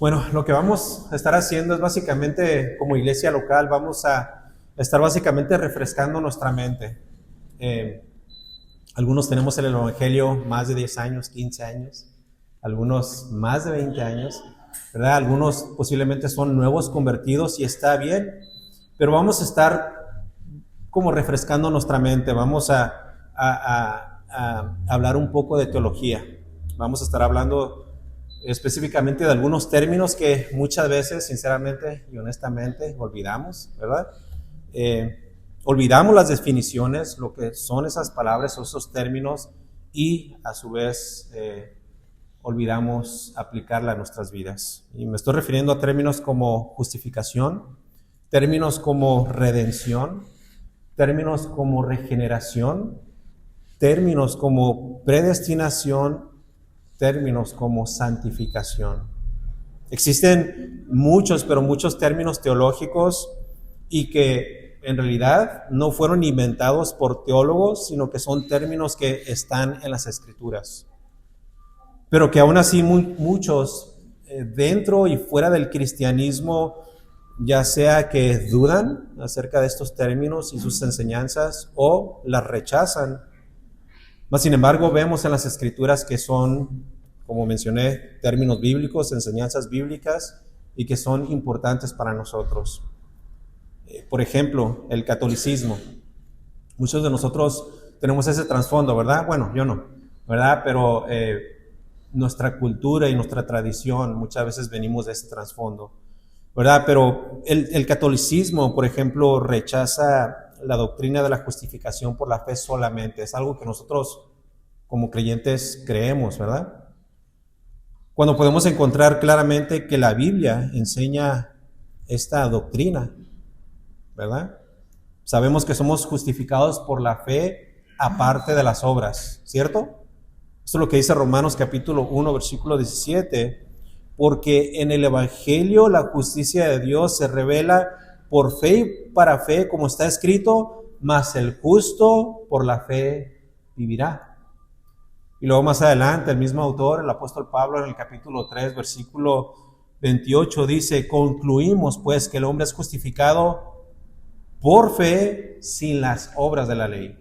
Bueno, lo que vamos a estar haciendo es básicamente, como iglesia local, vamos a estar básicamente refrescando nuestra mente. Eh, Algunos tenemos en el Evangelio más de 10 años, 15 años, algunos más de 20 años, ¿verdad? Algunos posiblemente son nuevos convertidos y está bien, pero vamos a estar como refrescando nuestra mente, vamos a hablar un poco de teología, vamos a estar hablando específicamente de algunos términos que muchas veces, sinceramente y honestamente, olvidamos, ¿verdad? Olvidamos las definiciones, lo que son esas palabras o esos términos, y a su vez olvidamos aplicarla a nuestras vidas. Y me estoy refiriendo a términos como justificación, términos como redención, términos como regeneración, términos como predestinación, términos como santificación. Existen muchos, pero muchos términos teológicos y que en realidad no fueron inventados por teólogos, sino que son términos que están en las Escrituras. Pero que aún así muchos dentro y fuera del cristianismo, ya sea que dudan acerca de estos términos y sus enseñanzas o las rechazan. Mas, sin embargo, vemos en las Escrituras que son, como mencioné, términos bíblicos, enseñanzas bíblicas y que son importantes para nosotros. Por ejemplo, el catolicismo. Muchos de nosotros tenemos ese trasfondo, ¿verdad? Bueno, yo no, ¿verdad? Pero nuestra cultura y nuestra tradición, muchas veces venimos de ese trasfondo, ¿verdad? Pero el catolicismo, por ejemplo, rechaza la doctrina de la justificación por la fe solamente. Es algo que nosotros como creyentes creemos, ¿verdad? Cuando podemos encontrar claramente que la Biblia enseña esta doctrina, ¿verdad? Sabemos que somos justificados por la fe aparte de las obras, ¿cierto? Esto es lo que dice Romanos capítulo 1, versículo 17, porque en el Evangelio la justicia de Dios se revela por fe y para fe, como está escrito, mas el justo por la fe vivirá. Y luego más adelante, el mismo autor, el apóstol Pablo, en el capítulo 3, versículo 28, dice, concluimos pues que el hombre es justificado por fe sin las obras de la ley.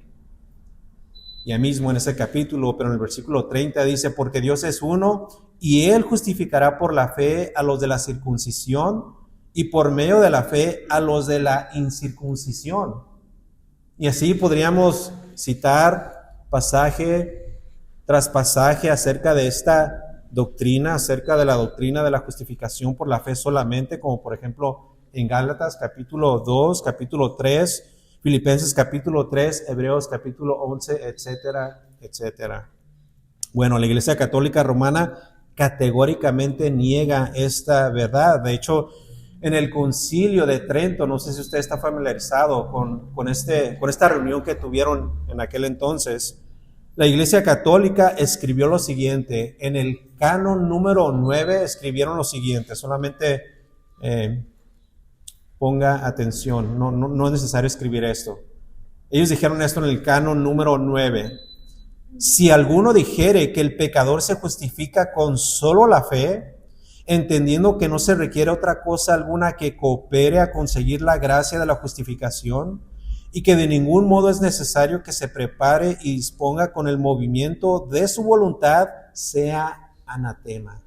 Ya mismo en ese capítulo, pero en el versículo 30 dice, porque Dios es uno y Él justificará por la fe a los de la circuncisión y por medio de la fe a los de la incircuncisión. Y así podríamos citar pasaje tras pasaje acerca de esta doctrina, acerca de la doctrina de la justificación por la fe solamente, como por ejemplo en Gálatas capítulo 2, capítulo 3, Filipenses capítulo 3, Hebreos capítulo 11, etcétera, etcétera. Bueno, la Iglesia Católica Romana categóricamente niega esta verdad. De hecho, en el Concilio de Trento, no sé si usted está familiarizado con esta reunión que tuvieron en aquel entonces, la Iglesia Católica escribió lo siguiente. En el canon número 9 escribieron lo siguiente, solamente ponga atención, no es necesario escribir esto. Ellos dijeron esto en el canon número 9. Si alguno dijere que el pecador se justifica con solo la fe, entendiendo que no se requiere otra cosa alguna que coopere a conseguir la gracia de la justificación, y que de ningún modo es necesario que se prepare y disponga con el movimiento de su voluntad, sea anatema.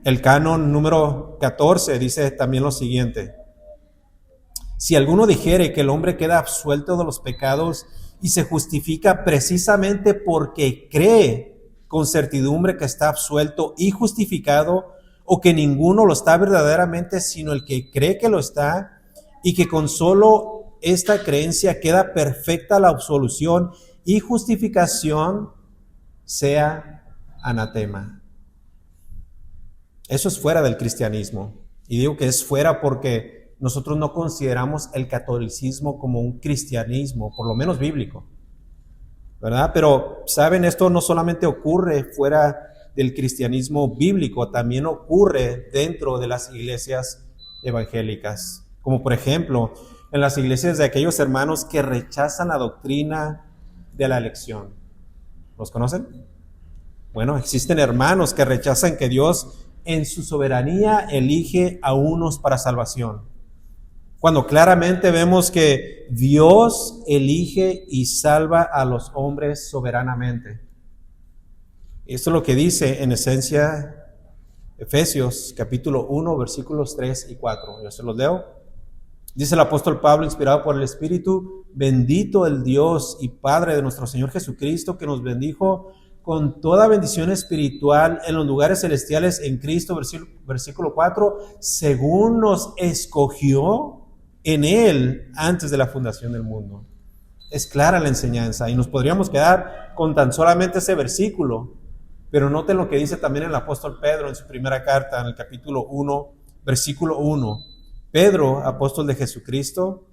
El canon número 14 dice también lo siguiente. Si alguno dijere que el hombre queda absuelto de los pecados y se justifica precisamente porque cree con certidumbre que está absuelto y justificado, o que ninguno lo está verdaderamente sino el que cree que lo está, y que con solo esta creencia queda perfecta la absolución y justificación, sea anatema. Eso es fuera del cristianismo. Y digo que es fuera porque nosotros no consideramos el catolicismo como un cristianismo, por lo menos bíblico, ¿verdad? Pero, ¿saben? Esto no solamente ocurre fuera del cristianismo bíblico, también ocurre dentro de las iglesias evangélicas. Como por ejemplo, en las iglesias de aquellos hermanos que rechazan la doctrina de la elección. ¿Los conocen? Bueno, existen hermanos que rechazan que Dios en su soberanía elige a unos para salvación, cuando claramente vemos que Dios elige y salva a los hombres soberanamente. Esto es lo que dice en esencia Efesios capítulo 1, versículos 3 y 4. Yo se los leo. Dice el apóstol Pablo, inspirado por el Espíritu: bendito el Dios y Padre de nuestro Señor Jesucristo, que nos bendijo con toda bendición espiritual en los lugares celestiales en Cristo, versículo 4, según nos escogió en Él antes de la fundación del mundo. Es clara la enseñanza y nos podríamos quedar con tan solamente ese versículo, pero noten lo que dice también el apóstol Pedro en su primera carta, en el capítulo 1, versículo 1. Pedro, apóstol de Jesucristo,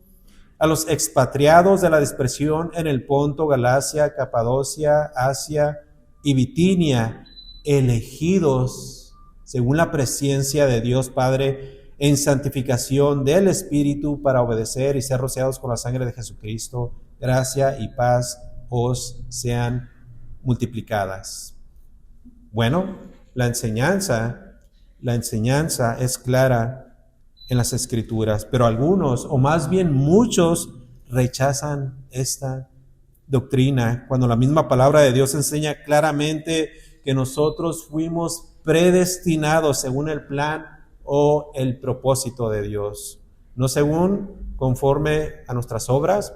a los expatriados de la dispersión en el Ponto, Galacia, Capadocia, Asia y Bitinia, elegidos según la presencia de Dios Padre en santificación del Espíritu para obedecer y ser rociados con la sangre de Jesucristo, gracia y paz os sean multiplicadas. Bueno, la enseñanza es clara en las Escrituras, pero algunos, o más bien muchos, rechazan esta doctrina, cuando la misma palabra de Dios enseña claramente que nosotros fuimos predestinados según el plan o el propósito de Dios, no según conforme a nuestras obras,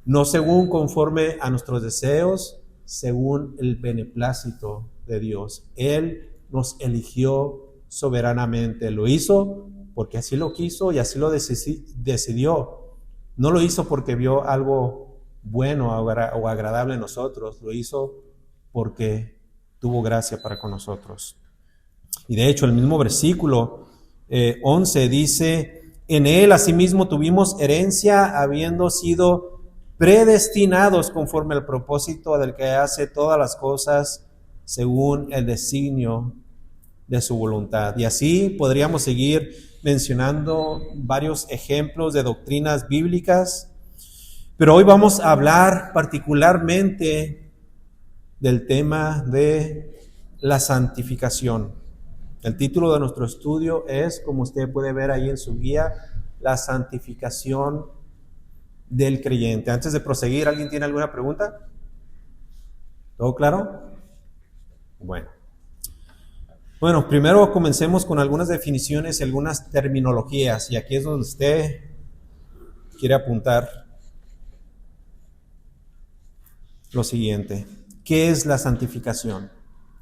no según conforme a nuestros deseos, según el beneplácito de Dios. Él nos eligió soberanamente, lo hizo porque así lo quiso y así lo decidió. No lo hizo porque vio algo bueno o agradable en nosotros, lo hizo porque tuvo gracia para con nosotros. Y de hecho el mismo versículo 11 dice: en Él asimismo tuvimos herencia, habiendo sido predestinados conforme al propósito del que hace todas las cosas según el designio de su voluntad. Y así podríamos seguir mencionando varios ejemplos de doctrinas bíblicas, pero hoy vamos a hablar particularmente del tema de la santificación. El título de nuestro estudio es, como usted puede ver ahí en su guía, la santificación del creyente. Antes de proseguir, ¿alguien tiene alguna pregunta? ¿Todo claro? Bueno, primero comencemos con algunas definiciones y algunas terminologías, y aquí es donde usted quiere apuntar lo siguiente. ¿Qué es la santificación?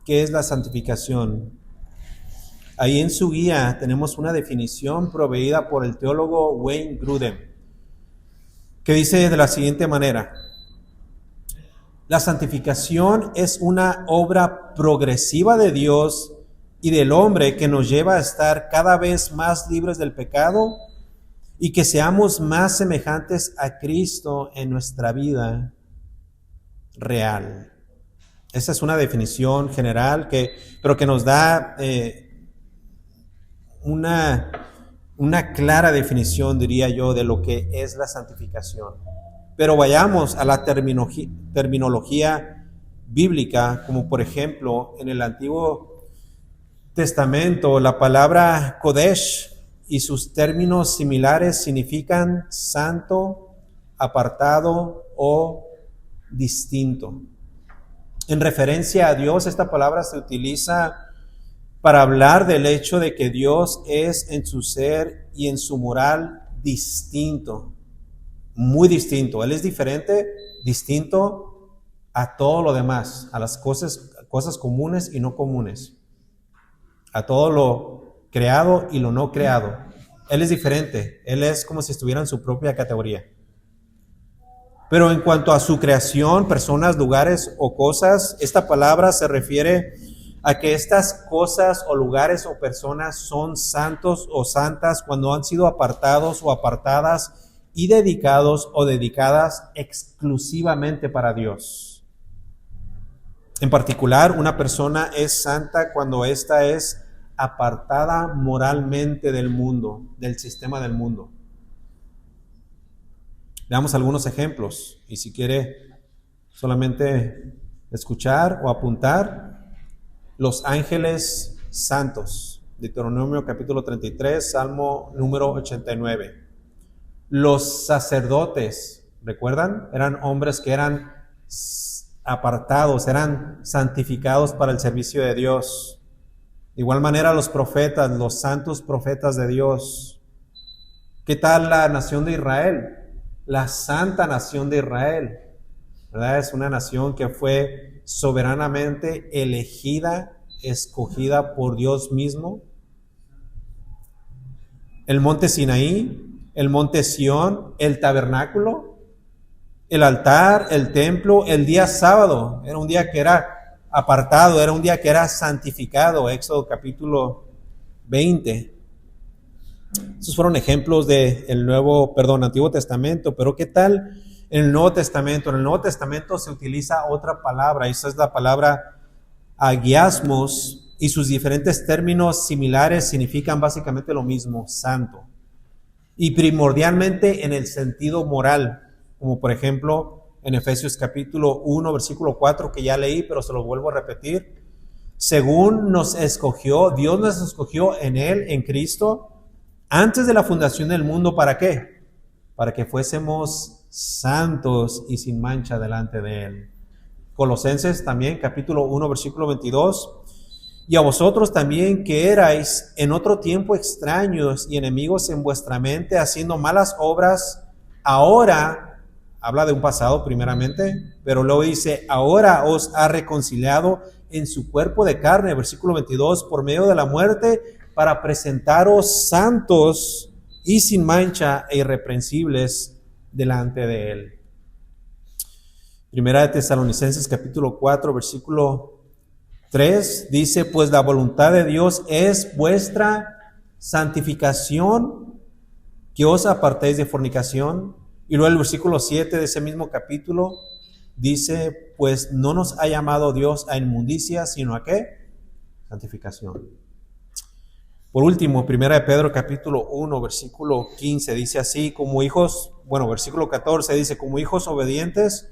¿Qué es la santificación? Ahí en su guía tenemos una definición proveída por el teólogo Wayne Grudem, que dice de la siguiente manera: la santificación es una obra progresiva de Dios y del hombre que nos lleva a estar cada vez más libres del pecado y que seamos más semejantes a Cristo en nuestra vida real. Esa es una definición general pero que nos da una clara definición, diría yo, de lo que es la santificación. Pero vayamos a la terminología bíblica, como por ejemplo en el Antiguo Testamento, la palabra Kodesh y sus términos similares significan santo, apartado o distinto. En referencia a Dios, esta palabra se utiliza para hablar del hecho de que Dios es en su ser y en su moral distinto, muy distinto. Él es diferente, distinto a todo lo demás, a las cosas comunes y no comunes, a todo lo creado y lo no creado. Él es diferente, Él es como si estuviera en su propia categoría. Pero en cuanto a su creación, personas, lugares o cosas, esta palabra se refiere a que estas cosas o lugares o personas son santos o santas cuando han sido apartados o apartadas y dedicados o dedicadas exclusivamente para Dios. En particular, una persona es santa cuando ésta es apartada moralmente del mundo, del sistema del mundo. Veamos algunos ejemplos, y si quiere solamente escuchar o apuntar, los ángeles santos. Deuteronomio capítulo 33, Salmo número 89. Los sacerdotes, ¿recuerdan? Eran hombres que eran apartados, eran santificados para el servicio de Dios. De igual manera los profetas, los santos profetas de Dios. ¿Qué tal la nación de Israel? La santa nación de Israel, ¿verdad? Es una nación que fue soberanamente elegida, escogida por Dios mismo. El monte Sinaí, el monte Sión, el tabernáculo, el altar, el templo, el día sábado, era un día que era apartado, era un día que era santificado, Éxodo capítulo 20. Esos fueron ejemplos del Antiguo Testamento, pero ¿qué tal en el Nuevo Testamento? En el Nuevo Testamento se utiliza otra palabra, esa es la palabra agiasmos, y sus diferentes términos similares significan básicamente lo mismo, santo. Y primordialmente en el sentido moral, como por ejemplo en Efesios capítulo 1, versículo 4, que ya leí, pero se lo vuelvo a repetir. Según nos escogió, Dios nos escogió en Él, en Cristo, antes de la fundación del mundo, ¿para qué? Para que fuésemos santos y sin mancha delante de Él. Colosenses también, capítulo 1, versículo 22. Y a vosotros también que erais en otro tiempo extraños y enemigos en vuestra mente, haciendo malas obras, ahora, habla de un pasado primeramente, pero luego dice, ahora os ha reconciliado en su cuerpo de carne, versículo 22, por medio de la muerte, para presentaros santos y sin mancha e irreprensibles delante de Él. Primera de Tesalonicenses capítulo 4, versículo 3 dice, pues la voluntad de Dios es vuestra santificación, que os apartéis de fornicación. Y luego el versículo 7 de ese mismo capítulo dice, pues no nos ha llamado Dios a inmundicia, sino a ¿qué? Santificación. Por último, Primera de Pedro capítulo 1, versículo 15 dice así, versículo 14 dice, como hijos obedientes,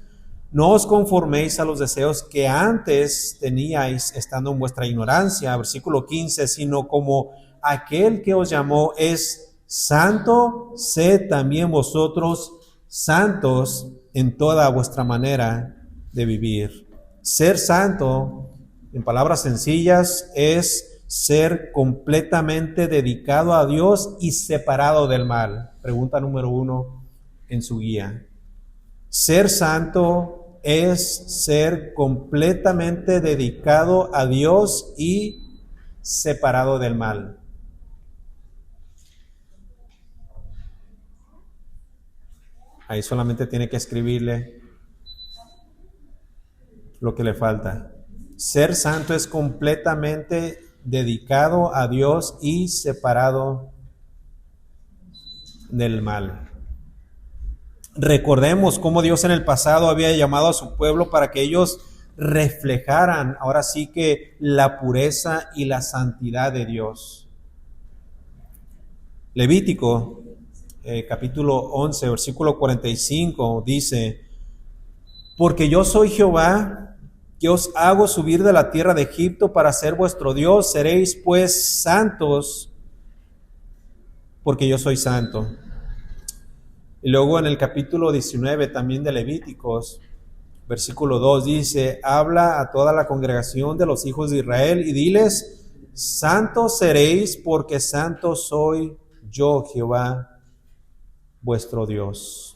no os conforméis a los deseos que antes teníais estando en vuestra ignorancia, versículo 15, sino como aquel que os llamó es santo, sed también vosotros santos en toda vuestra manera de vivir. Ser santo, en palabras sencillas, es ser completamente dedicado a Dios y separado del mal. Pregunta número 1 en su guía. Ser santo es ser completamente dedicado a Dios y separado del mal. Ahí solamente tiene que escribirle lo que le falta. Ser santo es completamente dedicado a Dios y separado del mal. Recordemos cómo Dios en el pasado había llamado a su pueblo para que ellos reflejaran ahora sí que la pureza y la santidad de Dios. Levítico capítulo 11, versículo 45 dice, porque yo soy Jehová, que os hago subir de la tierra de Egipto para ser vuestro Dios, seréis pues santos, porque yo soy santo. Y luego en el capítulo 19 también de Levíticos, versículo 2 dice, habla a toda la congregación de los hijos de Israel y diles, santos seréis porque santo soy yo, Jehová, vuestro Dios.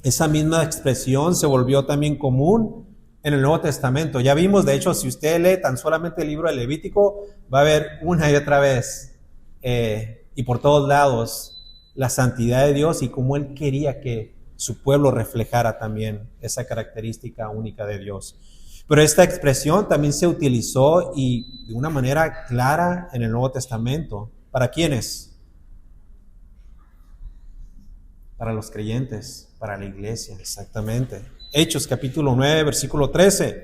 Esa misma expresión se volvió también común en el Nuevo Testamento. Ya vimos, de hecho, si usted lee tan solamente el libro de Levítico, va a ver una y otra vez y por todos lados la santidad de Dios y cómo Él quería que su pueblo reflejara también esa característica única de Dios. Pero esta expresión también se utilizó y de una manera clara en el Nuevo Testamento. ¿Para quiénes? Para los creyentes, para la iglesia, exactamente. Hechos capítulo 9, versículo 13.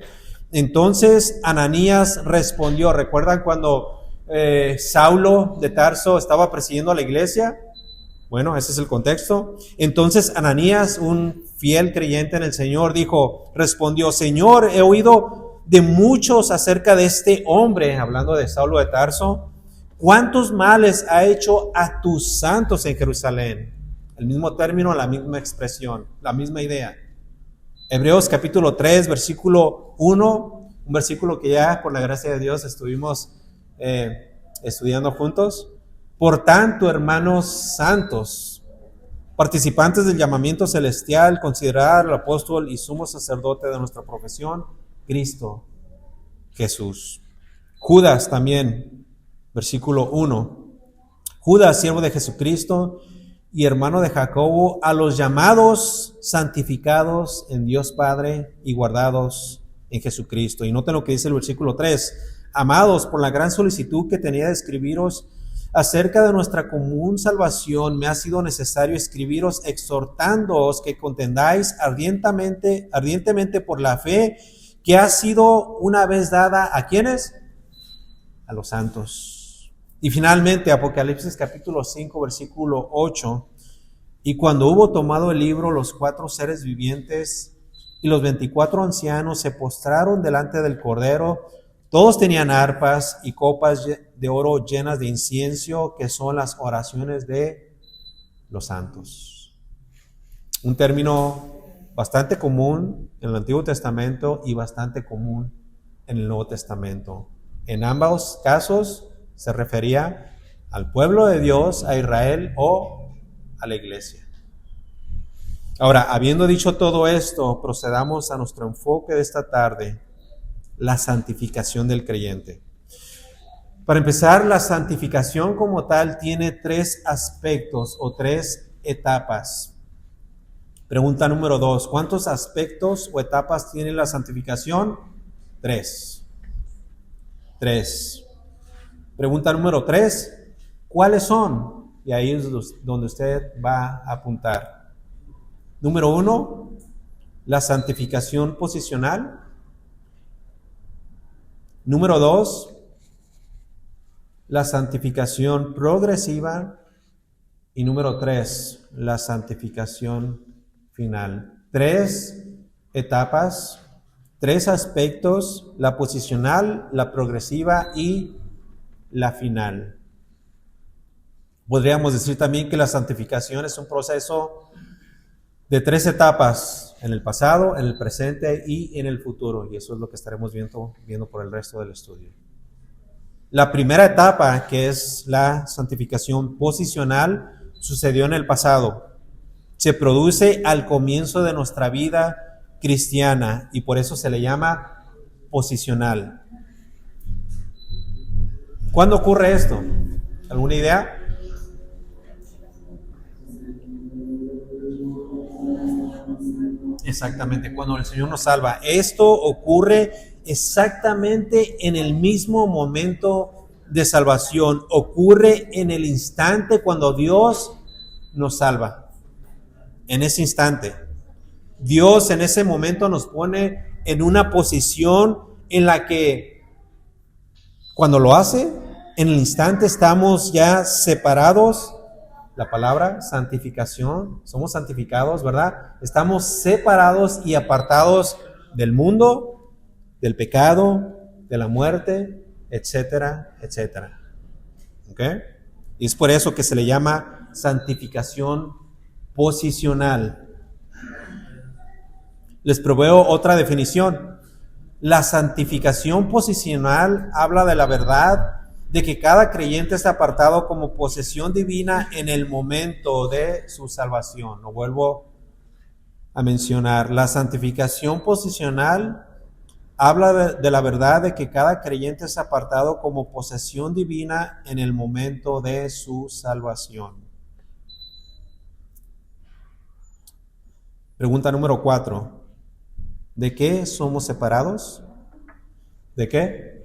Entonces Ananías respondió, ¿recuerdan cuando Saulo de Tarso estaba presidiendo a la iglesia? Bueno, ese es el contexto. Entonces Ananías, un fiel creyente en el Señor, respondió, Señor, he oído de muchos acerca de este hombre, hablando de Saulo de Tarso, cuántos males ha hecho a tus santos en Jerusalén. El mismo término, la misma expresión, la misma idea. Hebreos capítulo 3, versículo 1, un versículo que ya por la gracia de Dios estuvimos estudiando juntos. Por tanto, hermanos santos, participantes del llamamiento celestial, considerar al apóstol y sumo sacerdote de nuestra profesión, Cristo Jesús. Judas también, versículo 1. Judas, siervo de Jesucristo y hermano de Jacobo, a los llamados, santificados en Dios Padre y guardados en Jesucristo. Y noten lo que dice el versículo 3. Amados, por la gran solicitud que tenía de escribiros acerca de nuestra común salvación, me ha sido necesario escribiros exhortándoos que contendáis ardientemente por la fe que ha sido una vez dada ¿a quiénes? A los santos. Y finalmente, Apocalipsis capítulo 5, versículo 8. Y cuando hubo tomado el libro, los 4 seres vivientes y los 24 ancianos se postraron delante del Cordero. Todos tenían arpas y copas de oro llenas de incienso, que son las oraciones de los santos. Un término bastante común en el Antiguo Testamento y bastante común en el Nuevo Testamento. En ambos casos se refería al pueblo de Dios, a Israel o a la iglesia. Ahora, habiendo dicho todo esto, procedamos a nuestro enfoque de esta tarde, la santificación del creyente. Para empezar, la santificación como tal tiene 3 aspectos o 3 etapas. Pregunta número 2, ¿cuántos aspectos o etapas tiene la santificación? 3. Pregunta número 3, ¿cuáles son? Y ahí es donde usted va a apuntar. Número 1, la santificación posicional. Número 2, la santificación progresiva. Y número 3, la santificación final. 3 etapas, 3 aspectos: la posicional, la progresiva y la final. Podríamos decir también que la santificación es un proceso de 3 etapas: en el pasado, en el presente y en el futuro. Y eso es lo que estaremos viendo por el resto del estudio. La primera etapa, que es la santificación posicional, sucedió en el pasado. Se produce al comienzo de nuestra vida cristiana y por eso se le llama posicional. ¿Cuándo ocurre esto? ¿Alguna idea? Exactamente, cuando el Señor nos salva. Esto ocurre exactamente en el mismo momento de salvación. Ocurre en el instante cuando Dios nos salva. En ese instante. Dios en ese momento nos pone en una posición en la que cuando lo hace, en el instante estamos ya separados. La palabra santificación, somos santificados, ¿verdad? Estamos separados y apartados del mundo, del pecado, de la muerte, etcétera, etcétera. ¿Ok? Y es por eso que se le llama santificación posicional. Les proveo otra definición. La santificación posicional habla de la verdad de que cada creyente está apartado como posesión divina en el momento de su salvación. Lo vuelvo a mencionar. La santificación posicional habla de la verdad de que cada creyente es apartado como posesión divina en el momento de su salvación. Pregunta número 4. ¿De qué somos separados? ¿De qué?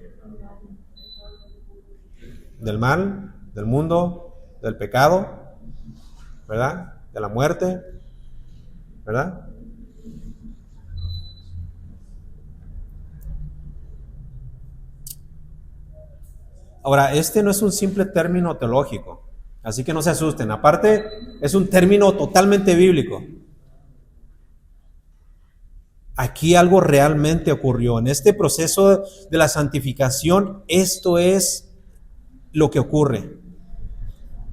Del mal, del mundo, del pecado, ¿verdad? De la muerte, ¿verdad? Ahora, este no es un simple término teológico, así que no se asusten. Aparte, es un término totalmente bíblico. Aquí algo realmente ocurrió. En este proceso de la santificación, esto es lo que ocurre.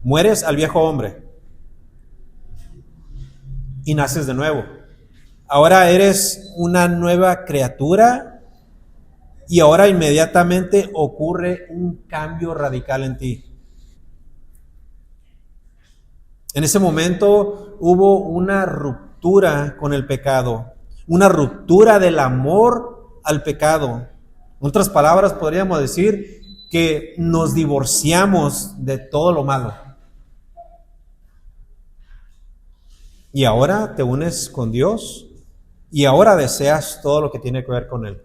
Mueres al viejo hombre y naces de nuevo. Ahora eres una nueva criatura y ahora inmediatamente ocurre un cambio radical en ti. En ese momento hubo una ruptura con el pecado, una ruptura del amor al pecado. En otras palabras, podríamos decir que nos divorciamos de todo lo malo. Y ahora te unes con Dios y ahora deseas todo lo que tiene que ver con Él.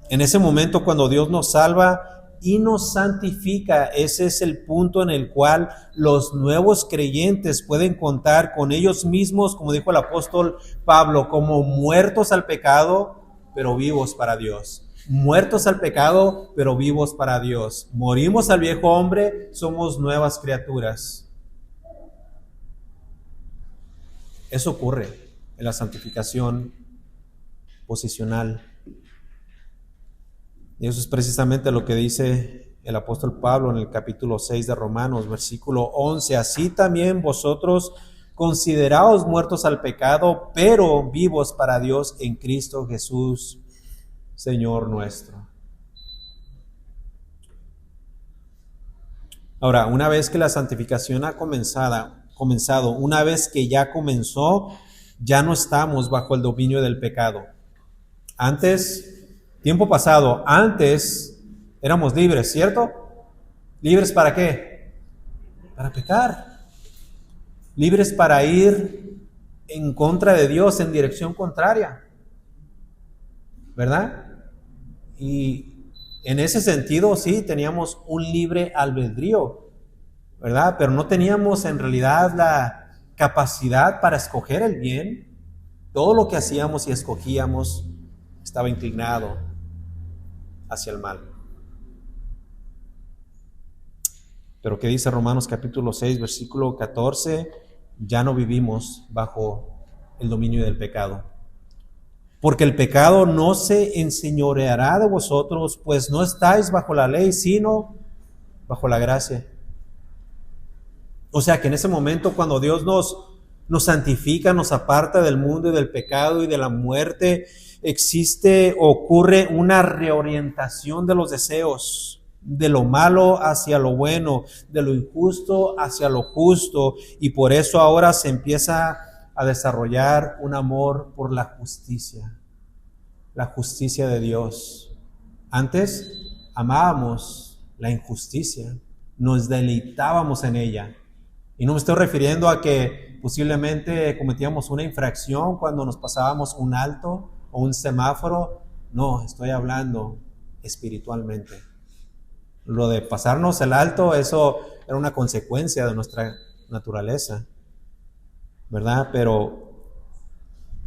En ese momento, cuando Dios nos salva y nos santifica, ese es el punto en el cual los nuevos creyentes pueden contar con ellos mismos, como dijo el apóstol Pablo, como muertos al pecado, pero vivos para Dios. Muertos al pecado, pero vivos para Dios. Morimos al viejo hombre, somos nuevas criaturas. Eso ocurre en la santificación posicional. Y eso es precisamente lo que dice el apóstol Pablo en el capítulo 6 de Romanos, versículo 11. Así también vosotros consideraos muertos al pecado, pero vivos para Dios en Cristo Jesús, Señor nuestro. Ahora, una vez que la santificación ha comenzado, una vez que ya comenzó, ya no estamos bajo el dominio del pecado. Antes, tiempo pasado, antes éramos libres, ¿cierto? ¿Libres para qué? Para pecar. Libres para ir en contra de Dios, en dirección contraria. ¿Verdad? Y en ese sentido, sí, teníamos un libre albedrío, ¿verdad? Pero no teníamos en realidad la capacidad para escoger el bien. Todo lo que hacíamos y escogíamos estaba inclinado hacia el mal. Pero ¿qué dice Romanos capítulo 6, versículo 14? Ya no vivimos bajo el dominio del pecado. Porque el pecado no se enseñoreará de vosotros, pues no estáis bajo la ley, sino bajo la gracia. O sea que en ese momento, cuando Dios nos santifica, nos aparta del mundo y del pecado y de la muerte, ocurre una reorientación de los deseos, de lo malo hacia lo bueno, de lo injusto hacia lo justo, y por eso ahora se empieza a desarrollar un amor por la justicia de Dios. Antes amábamos la injusticia, nos deleitábamos en ella. Y no me estoy refiriendo a que posiblemente cometíamos una infracción cuando nos pasábamos un alto o un semáforo. No, estoy hablando espiritualmente. Lo de pasarnos el alto, eso era una consecuencia de nuestra naturaleza, ¿verdad? Pero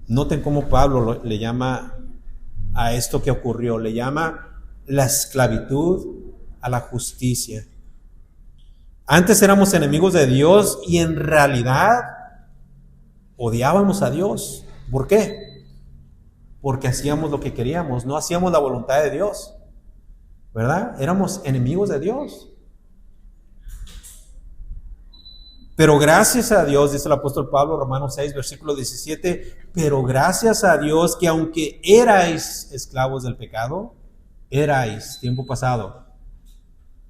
noten cómo Pablo le llama a esto que ocurrió, le llama la esclavitud a la justicia. Antes éramos enemigos de Dios y en realidad odiábamos a Dios. ¿Por qué? Porque hacíamos lo que queríamos, no hacíamos la voluntad de Dios, ¿verdad? Éramos enemigos de Dios. Pero gracias a Dios, dice el apóstol Pablo, Romanos 6, versículo 17, pero gracias a Dios que aunque erais esclavos del pecado, tiempo pasado,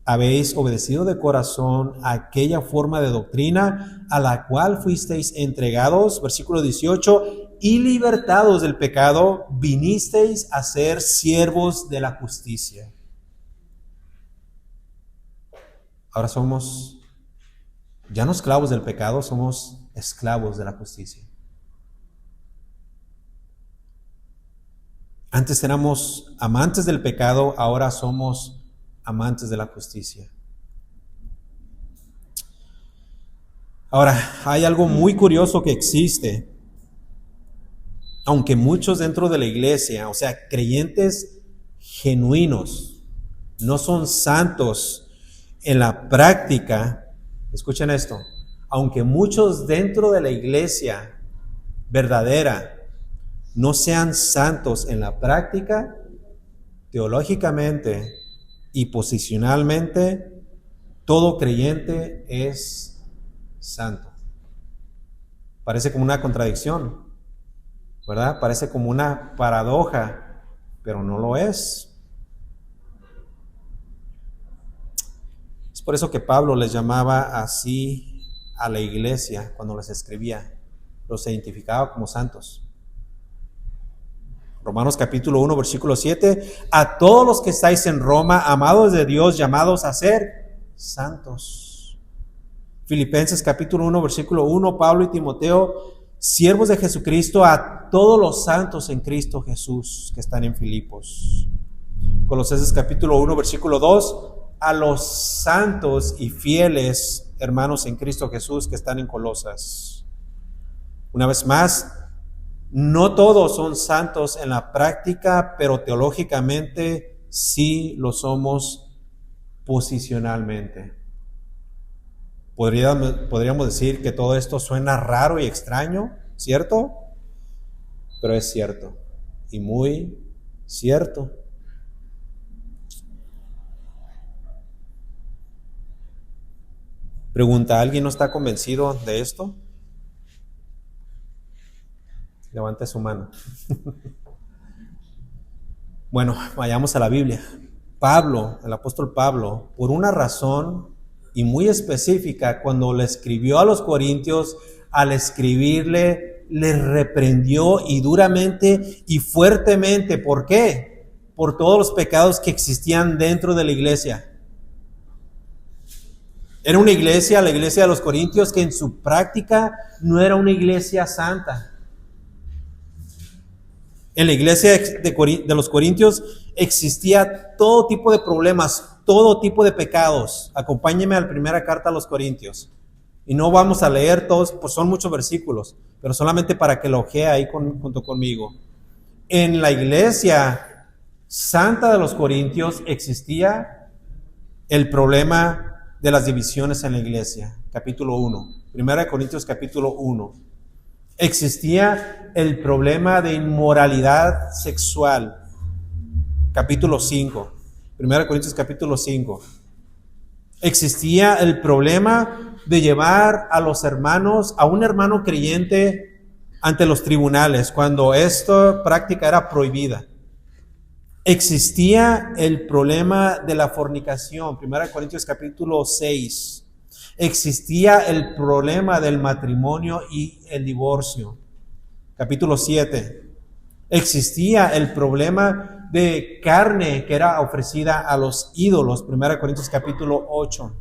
habéis obedecido de corazón a aquella forma de doctrina a la cual fuisteis entregados, versículo 18, y libertados del pecado, vinisteis a ser siervos de la justicia. Ahora somos ya no esclavos del pecado, somos esclavos de la justicia. Antes éramos amantes del pecado, ahora somos amantes de la justicia. Ahora, hay algo muy curioso que existe. Aunque muchos dentro de la iglesia, o sea, creyentes genuinos, no son santos en la práctica. Escuchen esto, aunque muchos dentro de la iglesia verdadera no sean santos en la práctica, teológicamente y posicionalmente, todo creyente es santo. Parece como una contradicción, ¿verdad? Parece como una paradoja, pero no lo es. Es por eso que Pablo les llamaba así a la iglesia cuando les escribía, los identificaba como santos. Romanos capítulo 1, versículo 7, a todos los que estáis en Roma, amados de Dios, llamados a ser santos. Filipenses capítulo 1, versículo 1, Pablo y Timoteo, siervos de Jesucristo, a todos los santos en Cristo Jesús que están en Filipos. Colosenses capítulo 1, versículo 2, a los santos y fieles hermanos en Cristo Jesús que están en Colosas. Una vez más, no todos son santos en la práctica, pero teológicamente sí lo somos posicionalmente. Podríamos decir que todo esto suena raro y extraño, ¿cierto? Pero es cierto, y muy cierto. Pregunta, ¿alguien no está convencido de esto? Levante su mano. Bueno, vayamos a la Biblia. Pablo, el apóstol Pablo, por una razón y muy específica, cuando le escribió a los corintios, al escribirle, le reprendió y duramente y fuertemente. ¿Por qué? Por todos los pecados que existían dentro de la iglesia. Era una iglesia, la iglesia de los corintios, que en su práctica no era una iglesia santa. En la iglesia de los corintios existía todo tipo de problemas, todo tipo de pecados. Acompáñenme a la primera carta a los corintios. Y no vamos a leer todos, pues son muchos versículos, pero solamente para que lo ojee ahí junto conmigo. En la iglesia santa de los corintios existía el problema de las divisiones en la iglesia. Capítulo 1. Primera de Corintios capítulo 1. Existía el problema de inmoralidad sexual. Capítulo 5. Primera de Corintios capítulo 5. Existía el problema de llevar a los hermanos, a un hermano creyente, ante los tribunales, cuando esta práctica era prohibida. Existía el problema de la fornicación. Primera de Corintios capítulo 6. Existía el problema del matrimonio y el divorcio. Capítulo 7. Existía el problema de carne que era ofrecida a los ídolos. 1 Corintios capítulo 8.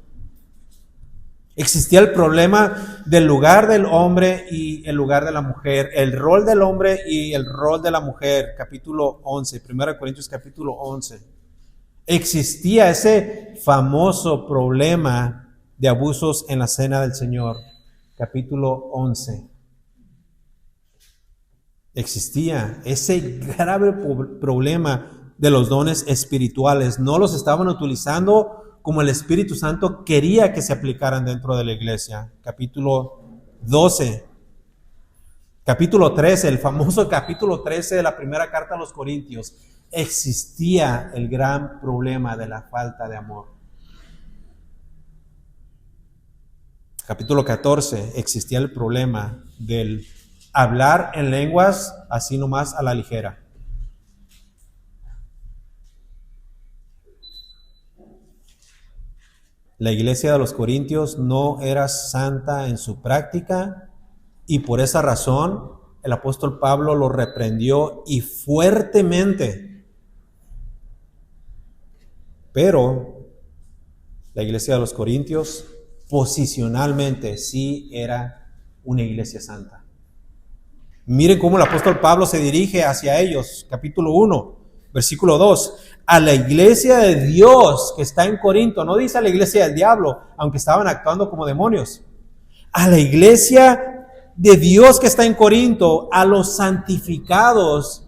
Existía el problema del lugar del hombre y el lugar de la mujer, el rol del hombre y el rol de la mujer. Capítulo 11. 1 Corintios capítulo 11. Existía ese famoso problema de abusos en la cena del Señor, capítulo 11. Existía ese grave problema de los dones espirituales. No los estaban utilizando como el Espíritu Santo quería que se aplicaran dentro de la iglesia. Capítulo 12. Capítulo 13, el famoso capítulo 13 de la primera carta a los Corintios. Existía el gran problema de la falta de amor. Capítulo 14, existía el problema del hablar en lenguas así nomás a la ligera. La iglesia de los Corintios no era santa en su práctica y por esa razón el apóstol Pablo lo reprendió y fuertemente. Pero la iglesia de los Corintios posicionalmente sí era una iglesia santa. Miren cómo el apóstol Pablo se dirige hacia ellos. Capítulo 1, versículo 2. A la iglesia de Dios que está en Corinto. No dice a la iglesia del diablo, aunque estaban actuando como demonios. A la iglesia de Dios que está en Corinto, a los santificados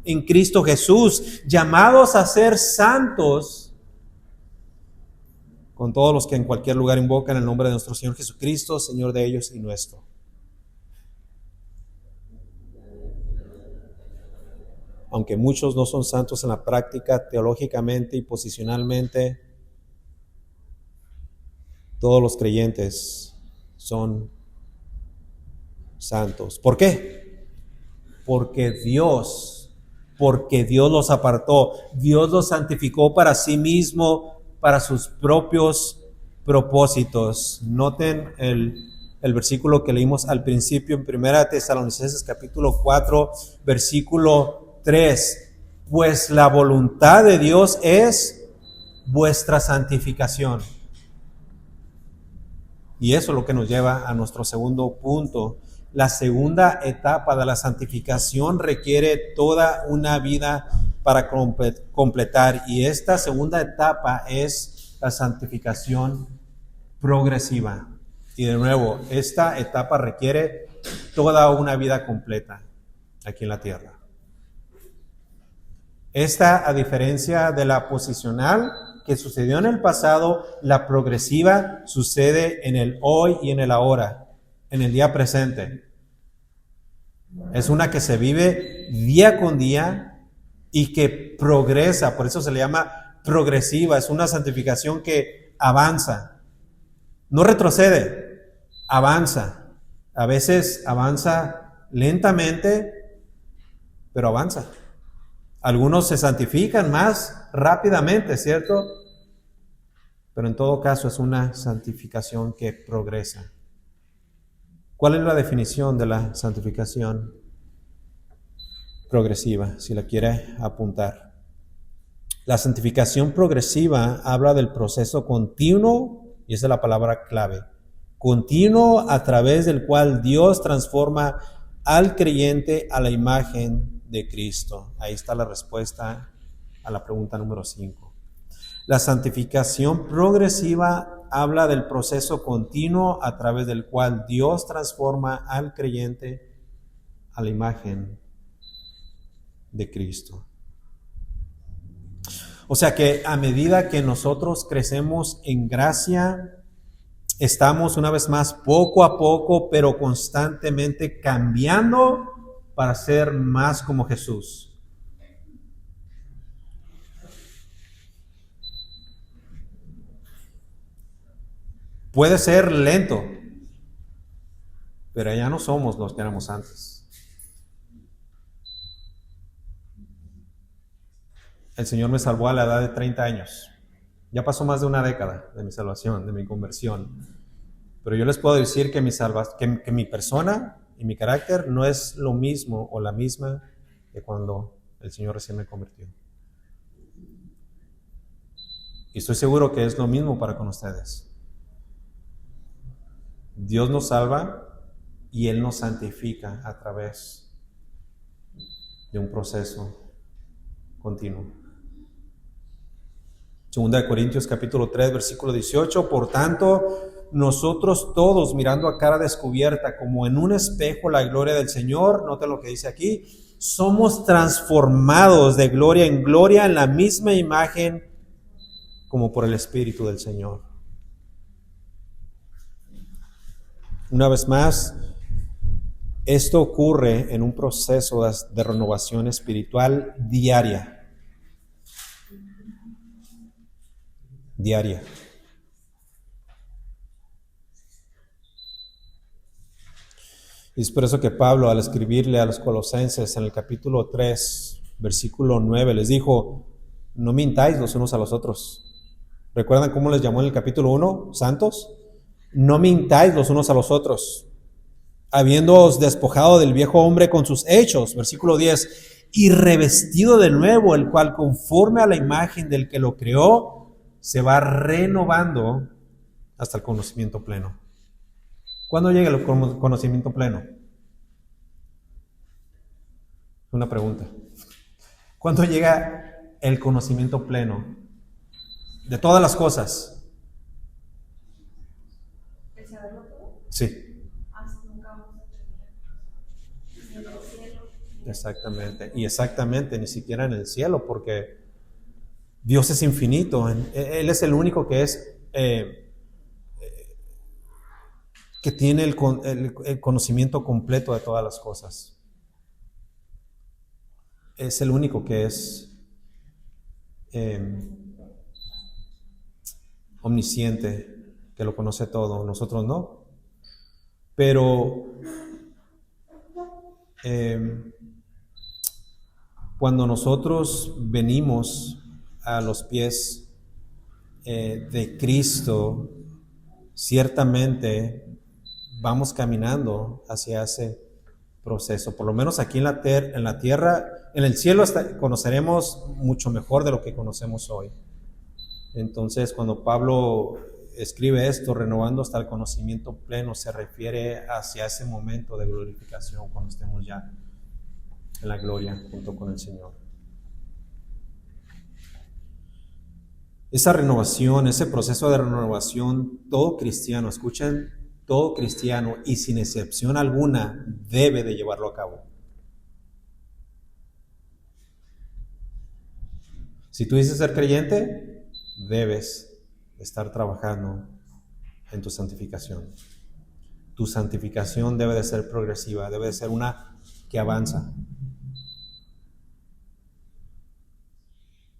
en Cristo Jesús, llamados a ser santos, con todos los que en cualquier lugar invocan el nombre de nuestro Señor Jesucristo, Señor de ellos y nuestro. aunque muchos no son santos en la práctica, teológicamente y posicionalmente, todos los creyentes son santos. ¿Por qué? Porque Dios los apartó, Dios los santificó para sí mismo, para sus propios propósitos. Noten el versículo que leímos al principio en 1 Tesalonicenses capítulo 4, versículo 3. Pues la voluntad de Dios es vuestra santificación. Y eso es lo que nos lleva a nuestro segundo punto. La segunda etapa de la santificación requiere toda una vida para completar. Y esta segunda etapa es la santificación progresiva. Y de nuevo, esta etapa requiere toda una vida completa aquí en la tierra. Esta, a diferencia de la posicional que sucedió en el pasado, la progresiva sucede en el hoy y en el ahora, en el día presente. Es una que se vive día con día y que progresa, por eso se le llama progresiva. Es una santificación que avanza, no retrocede, avanza. A veces avanza lentamente, pero avanza. Algunos se santifican más rápidamente, ¿cierto? Pero en todo caso es una santificación que progresa. ¿Cuál es la definición de la santificación progresiva? Si la quiere apuntar. La santificación progresiva habla del proceso continuo, y esa es la palabra clave, continuo a través del cual Dios transforma al creyente a la imagen de Cristo. Ahí está la respuesta a la pregunta número 5. La santificación progresiva habla del proceso continuo a través del cual Dios transforma al creyente a la imagen de Cristo. O sea que a medida que nosotros crecemos en gracia, estamos una vez más poco a poco, pero constantemente cambiando para ser más como Jesús. Puede ser lento, pero ya no somos los que éramos antes. El Señor me salvó a la edad de 30 años. Ya pasó más de una década de mi salvación, de mi conversión. Pero yo les puedo decir que mi persona y mi carácter no es lo mismo o la misma de cuando el Señor recién me convirtió. Y estoy seguro que es lo mismo para con ustedes. Dios nos salva y Él nos santifica a través de un proceso continuo. 2 Corintios capítulo 3, versículo 18. Por tanto, nosotros todos, mirando a cara descubierta, como en un espejo, la gloria del Señor, noten lo que dice aquí, somos transformados de gloria en gloria en la misma imagen como por el Espíritu del Señor. Una vez más, esto ocurre en un proceso de renovación espiritual diaria. Y es por eso que Pablo, al escribirle a los colosenses en el capítulo 3, versículo 9, les dijo, no mintáis los unos a los otros. ¿Recuerdan cómo les llamó en el capítulo 1? Santos. No mintáis los unos a los otros, habiéndoos despojado del viejo hombre con sus hechos, versículo 10, y revestido de nuevo, el cual conforme a la imagen del que lo creó, se va renovando hasta el conocimiento pleno. ¿Cuándo llega el conocimiento pleno? Una pregunta. ¿Cuándo llega el conocimiento pleno de todas las cosas? ¿El saberlo todo? Sí. Nunca vamos a terminar. En el cielo. Exactamente. Y exactamente, ni siquiera en el cielo, porque Dios es infinito. Él es el único que es que tiene el conocimiento completo de todas las cosas. es el único que es omnisciente, que lo conoce todo, nosotros no. Pero cuando nosotros venimos a los pies de Cristo, ciertamente vamos caminando hacia ese proceso. Por lo menos aquí en la tierra, en el cielo conoceremos mucho mejor de lo que conocemos hoy. Entonces, cuando Pablo escribe esto, renovando hasta el conocimiento pleno, se refiere hacia ese momento de glorificación, cuando estemos ya en la gloria junto con el Señor. Esa renovación, ese proceso de renovación, todo cristiano, escuchen, todo cristiano y sin excepción alguna debe de llevarlo a cabo. Si tú dices ser creyente, debes estar trabajando en tu santificación. Tu santificación debe de ser progresiva, debe de ser una que avanza.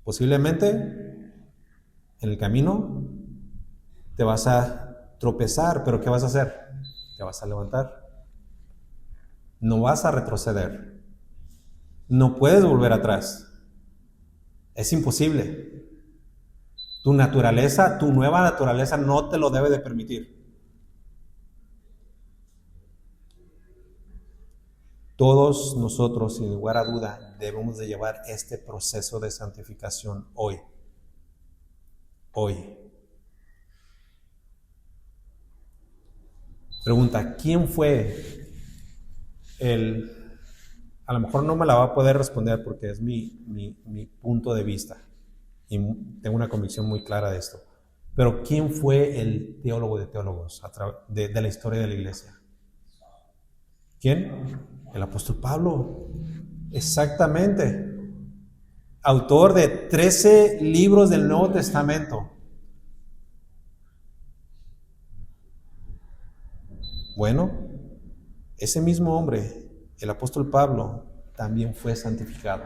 Posiblemente en el camino te vas a tropezar, pero ¿qué vas a hacer? Te vas a levantar. No vas a retroceder. No puedes volver atrás. Es imposible. Tu naturaleza, tu nueva naturaleza no te lo debe de permitir. Todos nosotros, sin lugar a duda, debemos de llevar este proceso de santificación hoy. Hoy. Pregunta, ¿quién fue a lo mejor no me la va a poder responder porque es mi punto de vista y tengo una convicción muy clara de esto, pero ¿quién fue el teólogo de teólogos de la historia de la iglesia? ¿Quién? El apóstol Pablo. Exactamente. Autor de 13 libros del Nuevo Testamento. Bueno, ese mismo hombre, el apóstol Pablo, también fue santificado.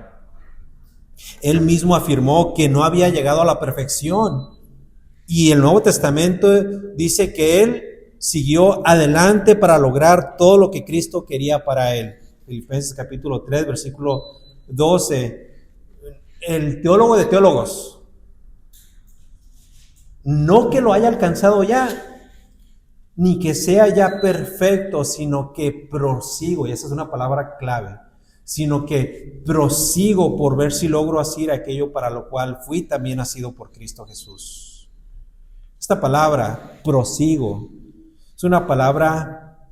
Él mismo afirmó que no había llegado a la perfección. Y el Nuevo Testamento dice que él siguió adelante para lograr todo lo que Cristo quería para él. Filipenses capítulo 3, versículo 12. El teólogo de teólogos, no que lo haya alcanzado ya, ni que sea ya perfecto, sino que prosigo, y esa es una palabra clave, sino que prosigo por ver si logro hacer aquello para lo cual fui también nacido por Cristo Jesús. Esta palabra, prosigo, es una palabra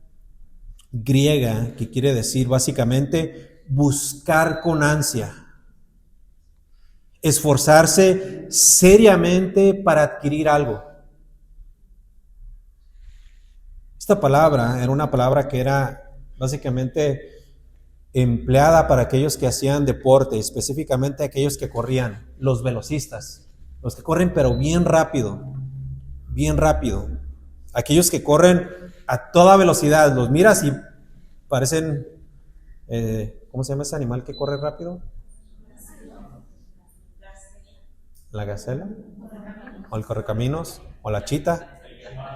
griega que quiere decir básicamente buscar con ansia, esforzarse seriamente para adquirir algo. Esta palabra era una palabra que era básicamente empleada para aquellos que hacían deporte, específicamente aquellos que corrían, los velocistas, los que corren pero bien rápido, aquellos que corren a toda velocidad, los miras y parecen, ¿cómo se llama ese animal que corre rápido? ¿La gacela? ¿O el correcaminos? ¿O la chita?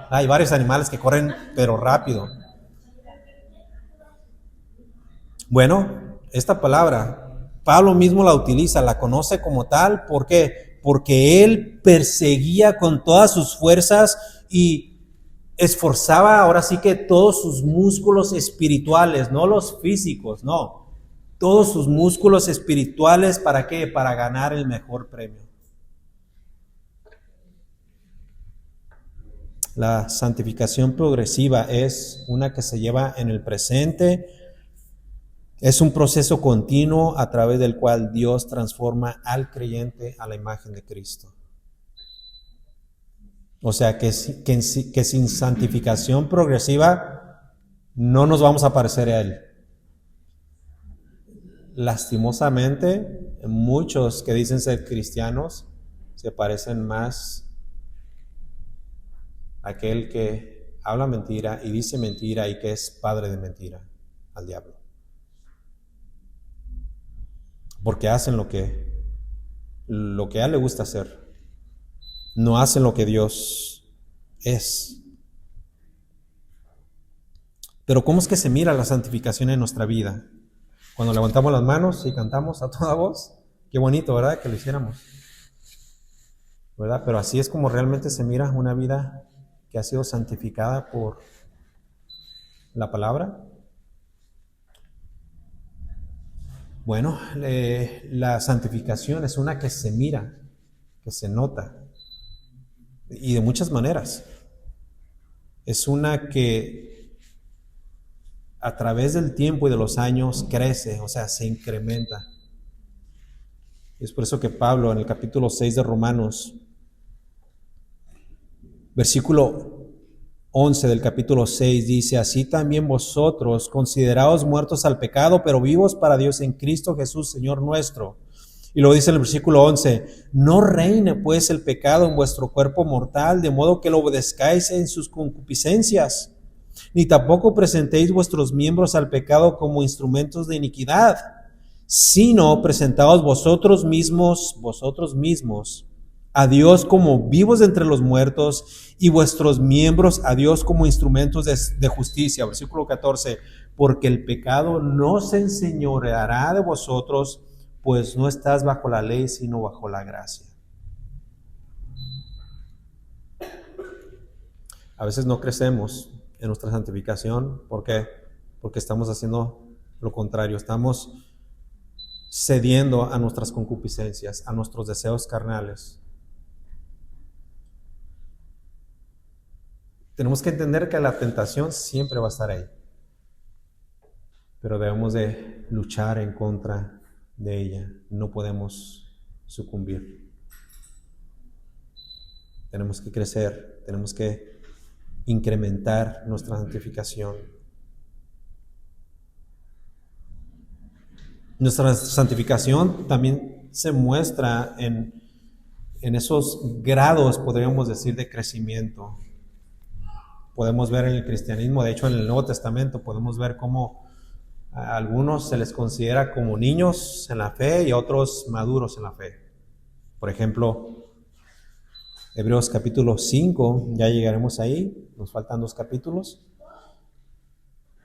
Hay varios animales que corren pero rápido. Bueno, esta palabra, Pablo mismo la utiliza, la conoce como tal. ¿Por qué? Porque él perseguía con todas sus fuerzas y esforzaba ahora sí que todos sus músculos espirituales, no los físicos, no. Todos sus músculos espirituales, ¿para qué? Para ganar el mejor premio. La santificación progresiva es una que se lleva en el presente. Es un proceso continuo a través del cual Dios transforma al creyente a la imagen de Cristo. O sea que sin santificación progresiva no nos vamos a parecer a Él. Lastimosamente, muchos que dicen ser cristianos se parecen más a aquel que habla mentira y dice mentira y que es padre de mentira, al diablo. porque hacen lo que a él le gusta hacer. No hacen lo que Dios es. Pero ¿cómo es que se mira la santificación en nuestra vida? Cuando levantamos las manos y cantamos a toda voz, qué bonito, ¿verdad? Que lo hiciéramos, ¿verdad? Pero así es como realmente se mira una vida que ha sido santificada por la palabra. Bueno, la santificación es una que se mira, que se nota, y de muchas maneras. Es una que a través del tiempo y de los años crece, o sea, se incrementa. Es por eso que Pablo en el capítulo 6 de Romanos, versículo 11 del capítulo 6 dice: así también vosotros, consideraos muertos al pecado, pero vivos para Dios en Cristo Jesús, Señor nuestro. Y lo dice en el versículo 11: no reine pues el pecado en vuestro cuerpo mortal, de modo que lo obedezcáis en sus concupiscencias, ni tampoco presentéis vuestros miembros al pecado como instrumentos de iniquidad, sino presentaos vosotros mismos a Dios como vivos de entre los muertos, y vuestros miembros a Dios como instrumentos de justicia. Versículo 14: porque el pecado no se enseñoreará de vosotros, pues no estás bajo la ley, sino bajo la gracia. A veces no crecemos en nuestra santificación. ¿Por qué? Porque estamos haciendo lo contrario. Estamos cediendo a nuestras concupiscencias, a nuestros deseos carnales. Tenemos que entender que la tentación siempre va a estar ahí, pero debemos de luchar en contra de ella. No podemos sucumbir. Tenemos que crecer, tenemos que incrementar nuestra santificación. Nuestra santificación también se muestra en esos grados, podríamos decir, de crecimiento. Podemos ver en el cristianismo, de hecho en el Nuevo Testamento, podemos ver cómo a algunos se les considera como niños en la fe y a otros maduros en la fe. Por ejemplo, Hebreos capítulo 5, ya llegaremos ahí, nos faltan 2 capítulos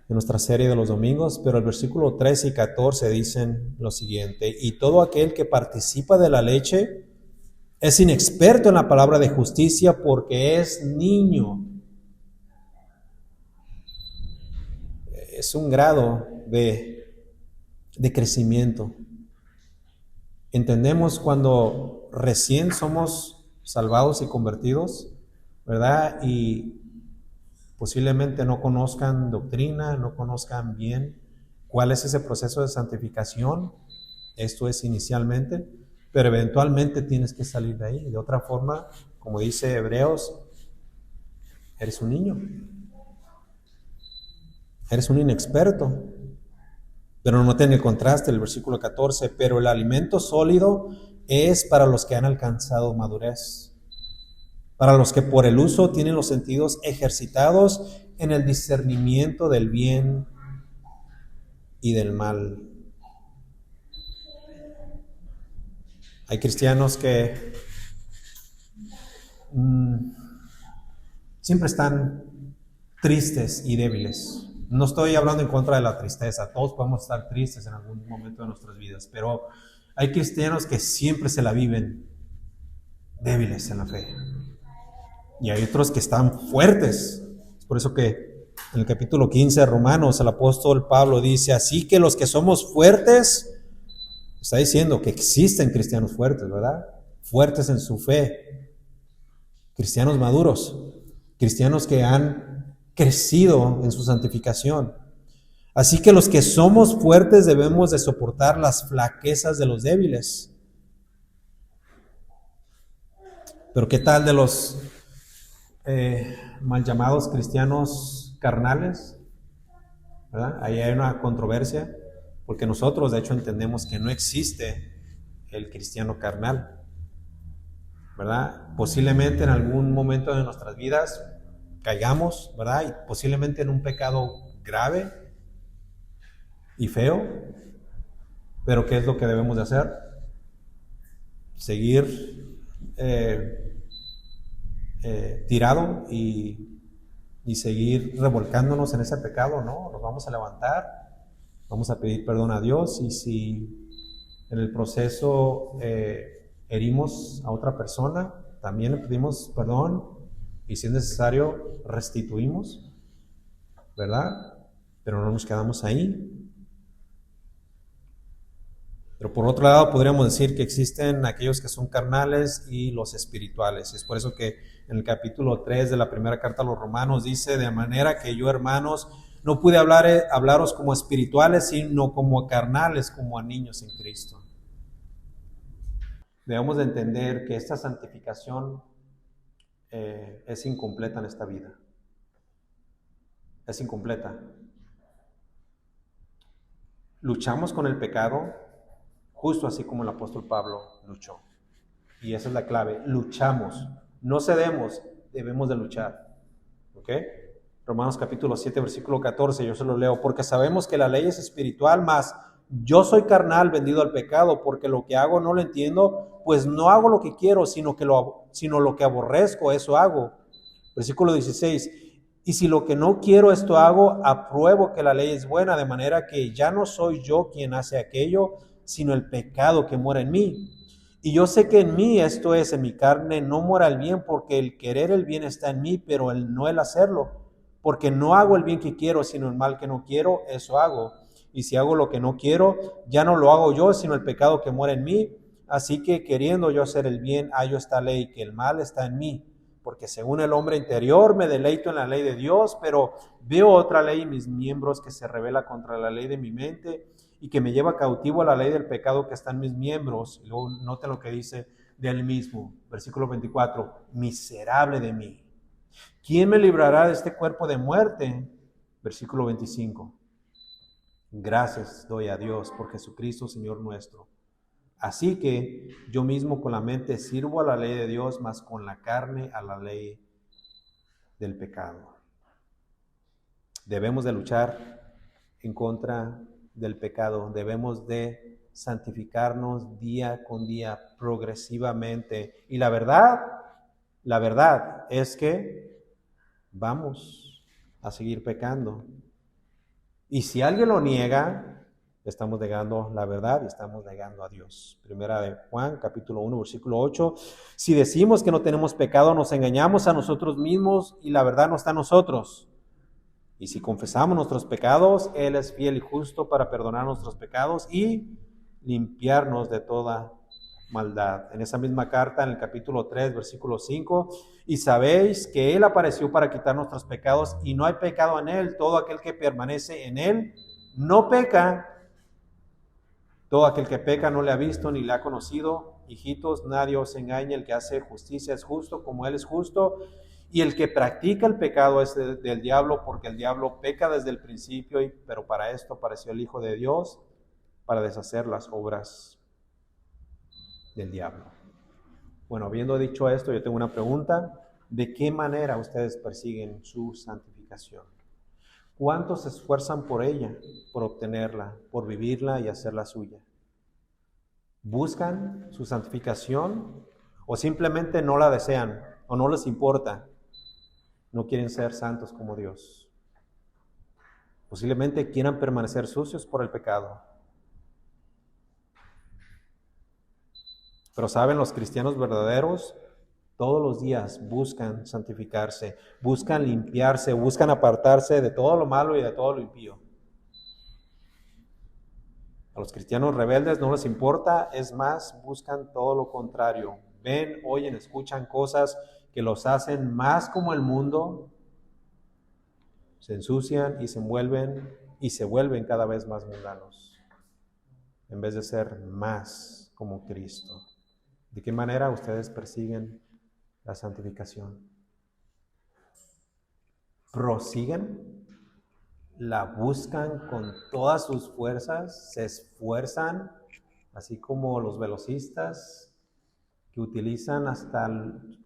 en nuestra serie de los domingos, pero el versículo 13 y 14 dicen lo siguiente: y todo aquel que participa de la leche es inexperto en la palabra de justicia, porque es niño. Es un grado de crecimiento. Entendemos cuando recién somos salvados y convertidos, ¿verdad? Y posiblemente no conozcan doctrina, no conozcan bien cuál es ese proceso de santificación. Esto es inicialmente, pero eventualmente tienes que salir de ahí. De otra forma, como dice Hebreos, eres un niño. Eres un inexperto. Pero noten el contraste del versículo 14: pero el alimento sólido es para los que han alcanzado madurez, para los que por el uso tienen los sentidos ejercitados en el discernimiento del bien y del mal. Hay cristianos que siempre están tristes y débiles. No estoy hablando en contra de la tristeza, todos podemos estar tristes en algún momento de nuestras vidas, pero hay cristianos que siempre se la viven débiles en la fe. Y hay otros que están fuertes. Es por eso que en el capítulo 15 de Romanos el apóstol Pablo dice: así que los que somos fuertes, está diciendo que existen cristianos fuertes, ¿verdad? Fuertes en su fe, cristianos maduros, cristianos que han crecido en su santificación. Así que los que somos fuertes debemos de soportar las flaquezas de los débiles. Pero ¿qué tal de los mal llamados cristianos carnales? ¿Verdad? Ahí hay una controversia, porque nosotros de hecho entendemos que no existe el cristiano carnal, ¿verdad? Posiblemente en algún momento de nuestras vidas caigamos, ¿verdad? Y posiblemente en un pecado grave y feo, Pero ¿qué es lo que debemos de hacer? Seguir tirado y seguir revolcándonos en ese pecado. No, nos vamos a levantar, vamos a pedir perdón a Dios, y si en el proceso herimos a otra persona, también le pedimos perdón, y si es necesario restituimos, ¿verdad? Pero no nos quedamos ahí. Pero por otro lado podríamos decir que existen aquellos que son carnales y los espirituales. Es por eso que en el capítulo 3 de la primera carta a los Romanos dice: de manera que yo, hermanos, no pude hablaros como espirituales, sino como carnales, como a niños en Cristo. Debemos de entender que esta santificación es incompleta en esta vida. Es incompleta. Luchamos con el pecado, justo así como el apóstol Pablo luchó. Y esa es la clave: luchamos, no cedemos, debemos de luchar. ¿Ok? Romanos capítulo 7, versículo 14, yo se lo leo: porque sabemos que la ley es espiritual, mas yo soy carnal, vendido al pecado, porque lo que hago no lo entiendo, pues no hago lo que quiero, sino lo que aborrezco, eso hago. Versículo 16, y si lo que no quiero esto hago, apruebo que la ley es buena, de manera que ya no soy yo quien hace aquello, sino el pecado que mora en mí. Y yo sé que en mí, esto es, en mi carne, no mora el bien, porque el querer el bien está en mí, pero no el hacerlo. Porque no hago el bien que quiero, sino el mal que no quiero, eso hago. Y si hago lo que no quiero, ya no lo hago yo, sino el pecado que mora en mí. Así que queriendo yo hacer el bien, hallo esta ley, que el mal está en mí. Porque según el hombre interior me deleito en la ley de Dios, pero veo otra ley en mis miembros que se revela contra la ley de mi mente y que me lleva cautivo a la ley del pecado que está en mis miembros. Y luego noten lo que dice de él mismo, versículo 24, miserable de mí, ¿quién me librará de este cuerpo de muerte? Versículo 25, gracias doy a Dios por Jesucristo Señor nuestro. Así que yo mismo con la mente sirvo a la ley de Dios, mas con la carne a la ley del pecado. Debemos de luchar en contra del pecado, debemos de santificarnos día con día, progresivamente. Y la verdad es que vamos a seguir pecando. Y si alguien lo niega, estamos negando la verdad y estamos negando a Dios. Primera de Juan, capítulo 1, versículo 8. Si decimos que no tenemos pecado, nos engañamos a nosotros mismos y la verdad no está en nosotros. Y si confesamos nuestros pecados, Él es fiel y justo para perdonar nuestros pecados y limpiarnos de toda maldad. En esa misma carta, en el capítulo 3, versículo 5, y sabéis que Él apareció para quitar nuestros pecados y no hay pecado en Él. Todo aquel que permanece en Él no peca. Todo aquel que peca no le ha visto ni le ha conocido. Hijitos, nadie os engañe, el que hace justicia es justo como Él es justo. Y el que practica el pecado es del diablo, porque el diablo peca desde el principio, pero para esto apareció el Hijo de Dios, para deshacer las obras del diablo. Bueno, habiendo dicho esto, yo tengo una pregunta. ¿De qué manera ustedes persiguen su santificación? ¿Cuántos se esfuerzan por ella, por obtenerla, por vivirla y hacerla suya? ¿Buscan su santificación o simplemente no la desean o no les importa? No quieren ser santos como Dios. Posiblemente quieran permanecer sucios por el pecado. Pero saben, los cristianos verdaderos todos los días buscan santificarse, buscan limpiarse, buscan apartarse de todo lo malo y de todo lo impío. A los cristianos rebeldes no les importa, es más, buscan todo lo contrario. Ven, oyen, escuchan cosas que los hacen más como el mundo, se ensucian y se vuelven cada vez más mundanos, en vez de ser más como Cristo. ¿De qué manera ustedes persiguen la santificación? ¿Prosiguen? ¿La buscan con todas sus fuerzas? ¿Se esfuerzan, así como los velocistas que utilizan hasta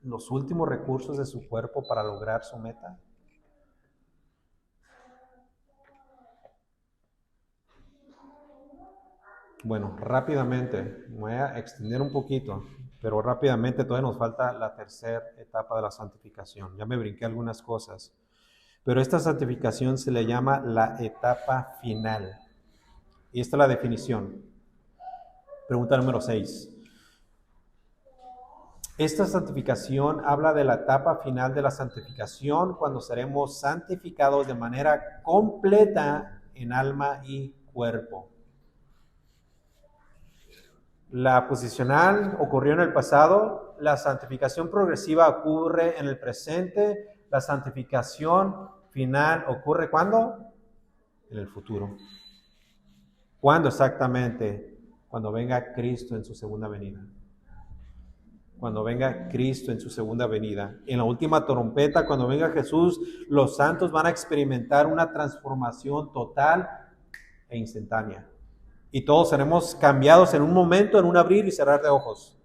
los últimos recursos de su cuerpo para lograr su meta? Bueno, rápidamente, me voy a extender un poquito, pero rápidamente todavía nos falta la tercera etapa de la santificación. Ya me brinqué algunas cosas, pero esta santificación se le llama la etapa final. Y esta es la definición. Pregunta número 6. Esta santificación habla de la etapa final de la santificación, cuando seremos santificados de manera completa en alma y cuerpo. La posicional ocurrió en el pasado, la santificación progresiva ocurre en el presente, la santificación final ocurre ¿cuándo? En el futuro. ¿Cuándo exactamente? Cuando venga Cristo en su segunda venida. Cuando venga Cristo en su segunda venida. En la última trompeta, cuando venga Jesús, los santos van a experimentar una transformación total e instantánea. Y todos seremos cambiados en un momento, en un abrir y cerrar de ojos.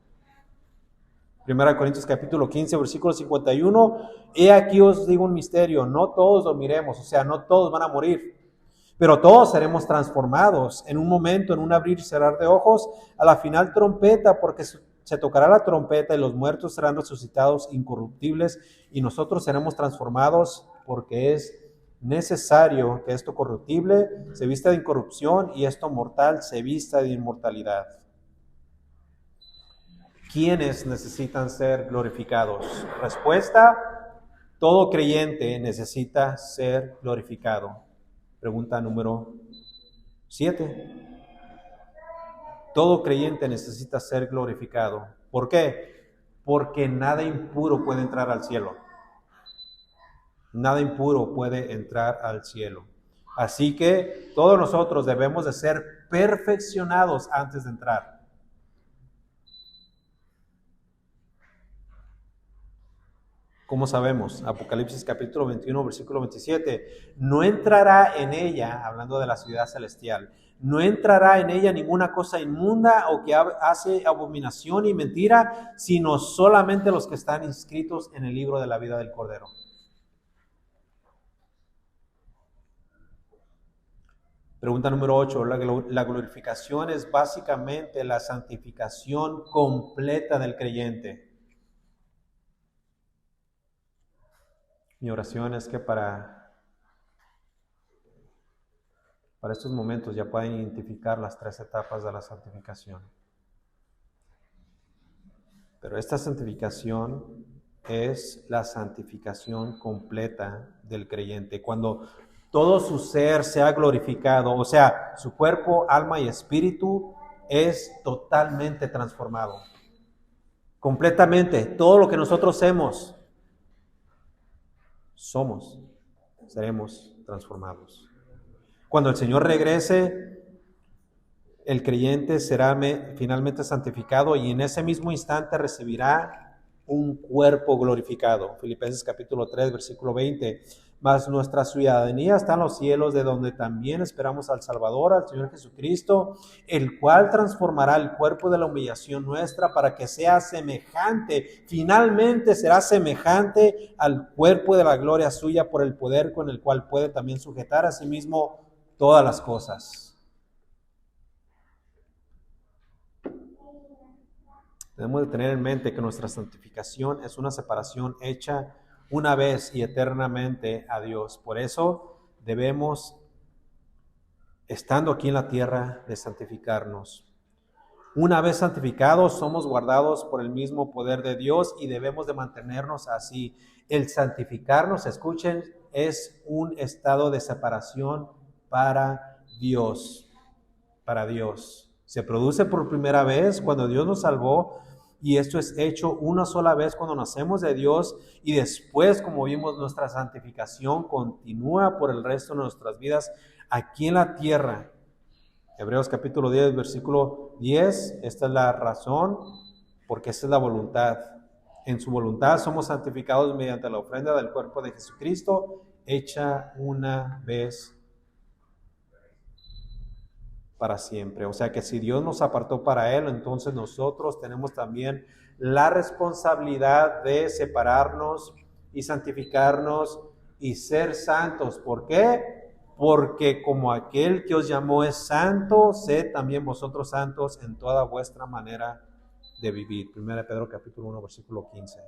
1 Corintios capítulo 15, versículo 51. He aquí os digo un misterio, no todos dormiremos, o sea, no todos van a morir, pero todos seremos transformados en un momento, en un abrir y cerrar de ojos, a la final trompeta, porque se tocará la trompeta y los muertos serán resucitados incorruptibles y nosotros seremos transformados, porque es necesario que esto corruptible se vista de incorrupción y esto mortal se vista de inmortalidad. ¿Quiénes necesitan ser glorificados? Respuesta: todo creyente necesita ser glorificado. Pregunta número 7. Todo creyente necesita ser glorificado. ¿Por qué? Porque nada impuro puede entrar al cielo. Nada impuro puede entrar al cielo. Así que todos nosotros debemos de ser perfeccionados antes de entrar. ¿Cómo sabemos? Apocalipsis capítulo 21, versículo 27. No entrará en ella, hablando de la ciudad celestial, no entrará en ella ninguna cosa inmunda o que hace abominación y mentira, sino solamente los que están inscritos en el libro de la vida del Cordero. Pregunta número 8. La glorificación es básicamente la santificación completa del creyente. Mi oración es que para estos momentos ya puedan identificar las 3 etapas de la santificación. Pero esta santificación es la santificación completa del creyente. Cuando todo su ser sea glorificado, o sea, su cuerpo, alma y espíritu es totalmente transformado. Completamente, todo lo que nosotros seremos transformados. Cuando el Señor regrese, el creyente será finalmente santificado y en ese mismo instante recibirá un cuerpo glorificado. Filipenses capítulo 3, versículo 20. Mas nuestra ciudadanía está en los cielos, de donde también esperamos al Salvador, al Señor Jesucristo, el cual transformará el cuerpo de la humillación nuestra para que sea semejante, finalmente será semejante al cuerpo de la gloria suya por el poder con el cual puede también sujetar a sí mismo todas las cosas. Debemos de tener en mente que nuestra santificación es una separación hecha una vez y eternamente a Dios. Por eso debemos, estando aquí en la tierra, de santificarnos. Una vez santificados, somos guardados por el mismo poder de Dios y debemos de mantenernos así. El santificarnos, escuchen, es un estado de separación para Dios. Para Dios. Se produce por primera vez cuando Dios nos salvó, y esto es hecho una sola vez cuando nacemos de Dios, y después, como vimos, nuestra santificación continúa por el resto de nuestras vidas aquí en la tierra. Hebreos capítulo 10, versículo 10, esta es la razón, porque esta es la voluntad. En su voluntad somos santificados mediante la ofrenda del cuerpo de Jesucristo, hecha una vez para siempre. O sea que si Dios nos apartó para Él, entonces nosotros tenemos también la responsabilidad de separarnos y santificarnos y ser santos. ¿Por qué? porque como aquel que os llamó es santo, sed también vosotros santos en toda vuestra manera de vivir. 1 Pedro capítulo 1, versículo 15.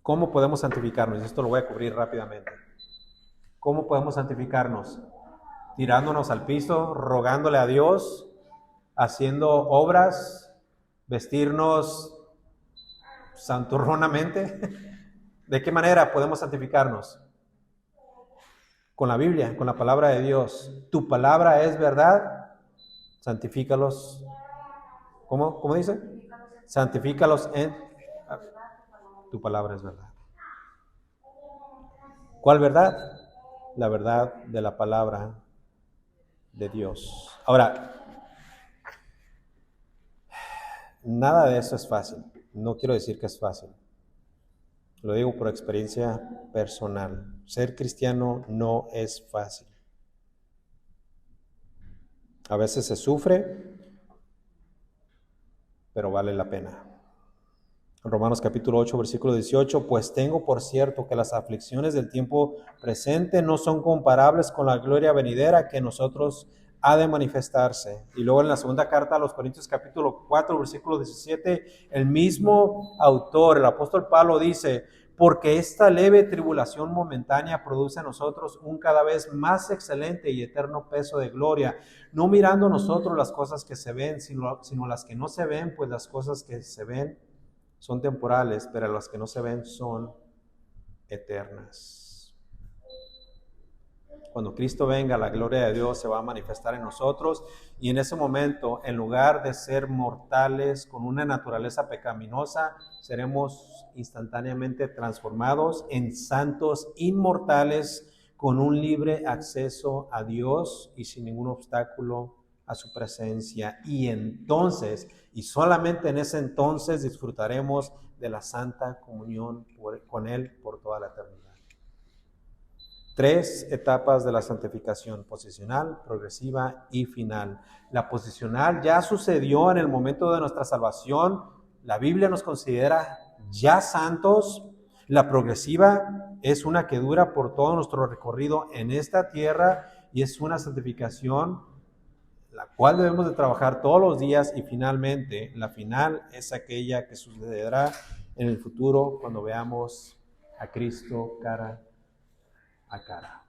¿Cómo podemos santificarnos? Y esto lo voy a cubrir rápidamente. ¿Cómo podemos santificarnos? Tirándonos al piso, rogándole a Dios, haciendo obras, vestirnos santurronamente. ¿De qué manera podemos santificarnos? Con la Biblia, con la palabra de Dios. Tu palabra es verdad, santifícalos. ¿Cómo dice? Santifícalos en... Tu palabra es verdad. ¿Cuál verdad? La verdad de la palabra de Dios. Ahora, nada de eso es fácil. No quiero decir que es fácil. Lo digo por experiencia personal. Ser cristiano no es fácil. A veces se sufre, pero vale la pena. Romanos capítulo 8, versículo 18, pues tengo por cierto que las aflicciones del tiempo presente no son comparables con la gloria venidera que en nosotros ha de manifestarse. Y luego en la segunda carta a los Corintios capítulo 4, versículo 17, el mismo autor, el apóstol Pablo dice, porque esta leve tribulación momentánea produce en nosotros un cada vez más excelente y eterno peso de gloria, no mirando nosotros las cosas que se ven, sino las que no se ven, pues las cosas que se ven son temporales, pero las que no se ven son eternas. Cuando Cristo venga, la gloria de Dios se va a manifestar en nosotros y en ese momento, en lugar de ser mortales con una naturaleza pecaminosa, seremos instantáneamente transformados en santos inmortales con un libre acceso a Dios y sin ningún obstáculo a su presencia. Y entonces, y solamente en ese entonces, disfrutaremos de la santa comunión con Él por toda la eternidad. 3 etapas de la santificación: posicional, progresiva y final. La posicional ya sucedió en el momento de nuestra salvación. La Biblia nos considera ya santos. La progresiva es una que dura por todo nuestro recorrido en esta tierra y es una santificación la cual debemos de trabajar todos los días. Y finalmente, la final es aquella que sucederá en el futuro cuando veamos a Cristo cara a cara.